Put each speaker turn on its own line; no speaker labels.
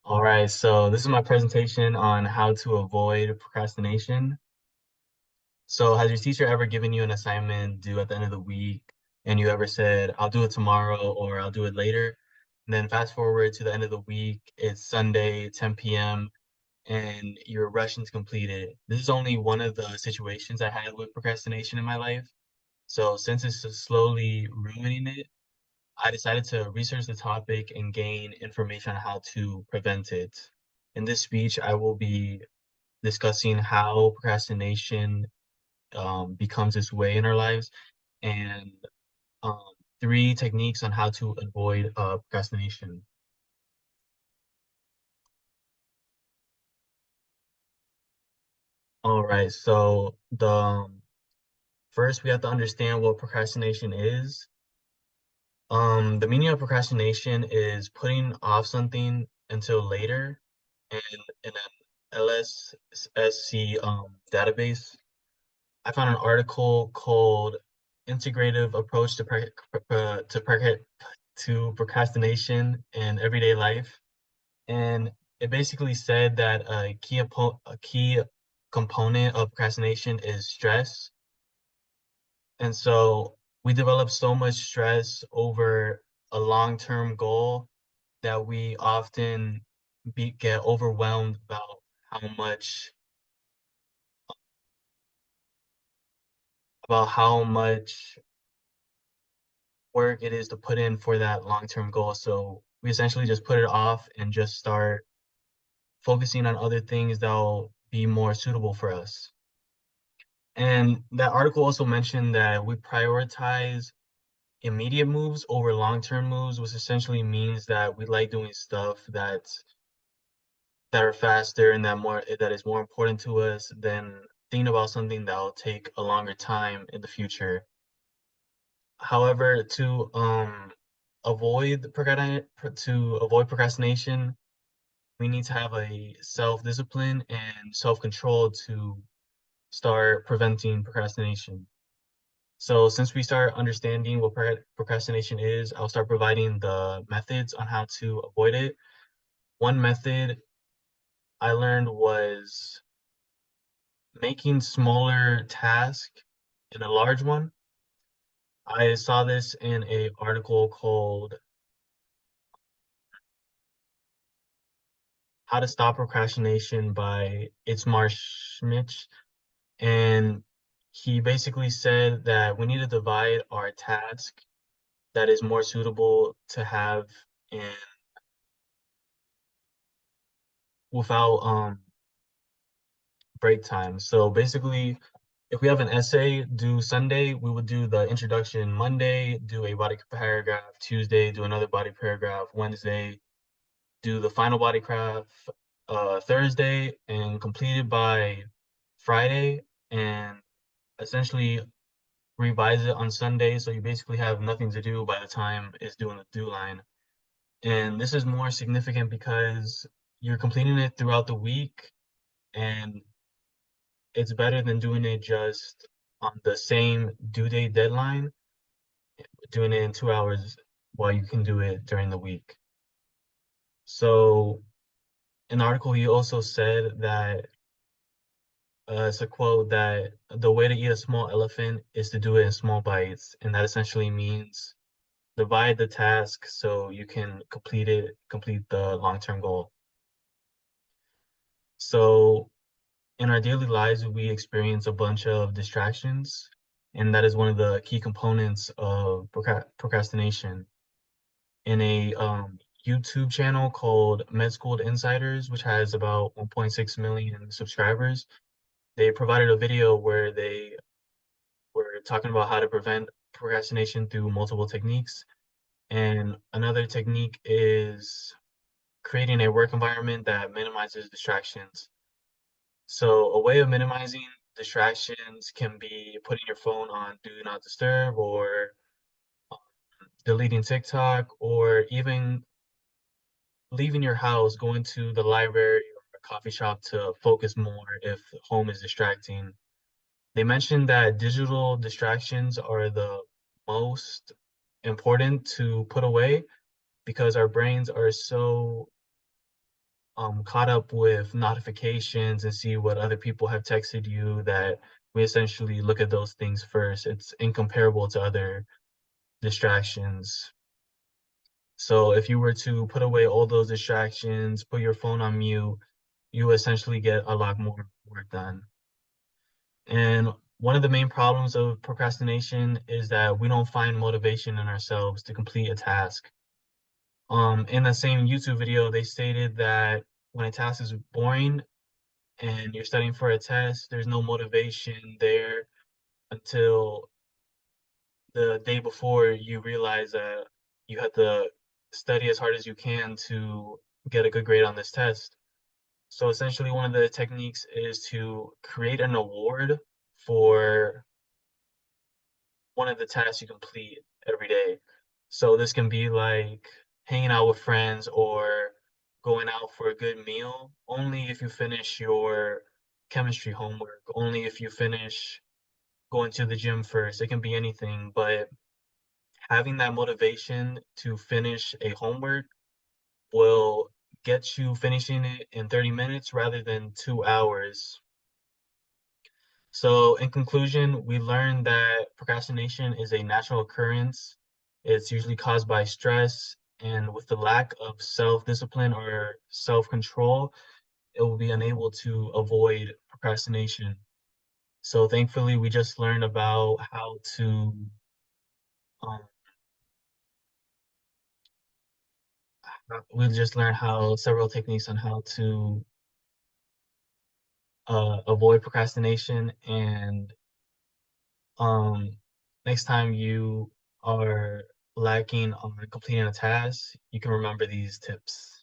All right, so this is my presentation on how to avoid procrastination. So has your teacher ever given you an assignment due at the end of the week and you ever said, I'll do it tomorrow or I'll do it later? And then fast forward to the end of the week, it's Sunday, 10 p.m., and you're rushing to complete it. This is only one of the situations I had with procrastination in my life. So since it's slowly ruining it, I decided to research the topic and gain information on how to prevent it. In this speech, I will be discussing how procrastination becomes its way in our lives and um, three techniques on how to avoid procrastination. All right, so the first we have to understand what procrastination is. The meaning of procrastination is putting off something until later, and in an LSSC database, I found an article called "Integrative Approach to Procrastination in Everyday Life," and it basically said that a key component of procrastination is stress, and so we develop so much stress over a long-term goal that we often get overwhelmed about how much work it is to put in for that long-term goal. So we essentially just put it off and just start focusing on other things that'll be more suitable for us. And that article also mentioned that we prioritize immediate moves over long-term moves, which essentially means that we like doing stuff that are faster and that is more important to us than thinking about something that'll take a longer time in the future. However, to avoid procrastination, we need to have a self-discipline and self-control to start preventing procrastination. So since we start understanding what procrastination is, I'll start providing the methods on how to avoid it. One method I learned was making smaller tasks in a large one. I saw this in a article called How to Stop Procrastination by Itzmar Schmitz. And he basically said that we need to divide our task that is more suitable to have in without break time. So basically, if we have an essay due Sunday, we would do the introduction Monday, do a body paragraph Tuesday, do another body paragraph Wednesday, do the final body paragraph Thursday, and complete it by Friday, and essentially revise it on Sunday. So you basically have nothing to do by the time it's due in the due line. And this is more significant because you're completing it throughout the week, and it's better than doing it just on the same due date deadline, doing it in 2 hours while you can do it during the week. So in the article, he also said that it's a quote that the way to eat a small elephant is to do it in small bites. And that essentially means divide the task so you can complete the long-term goal. So in our daily lives, we experience a bunch of distractions, and that is one of the key components of procrastination. In a YouTube channel called Med School Insiders, which has about 1.6 million subscribers, they provided a video where they were talking about how to prevent procrastination through multiple techniques. And another technique is creating a work environment that minimizes distractions. So a way of minimizing distractions can be putting your phone on do not disturb or deleting TikTok or even leaving your house, going to the library or a coffee shop to focus more if home is distracting. They mentioned that digital distractions are the most important to put away because our brains are so caught up with notifications and see what other people have texted you that we essentially look at those things first. It's incomparable to other distractions. So if you were to put away all those distractions, put your phone on mute, you essentially get a lot more work done. And one of the main problems of procrastination is that we don't find motivation in ourselves to complete a task. In the same YouTube video, they stated that when a task is boring and you're studying for a test, there's no motivation there until the day before you realize that you have to study as hard as you can to get a good grade on this test. So essentially, one of the techniques is to create an award for one of the tasks you complete every day. So this can be like hanging out with friends or going out for a good meal, only if you finish your chemistry homework, only if you finish going to the gym first. It can be anything, but having that motivation to finish a homework will get you finishing it in 30 minutes rather than 2 hours. So, in conclusion, we learned that procrastination is a natural occurrence. It's usually caused by stress, and with the lack of self discipline or self control, it will be unable to avoid procrastination. So, thankfully, we just learned about um, we just learned how several techniques on how to avoid procrastination. And um, next time you are lacking on completing a task, you can remember these tips.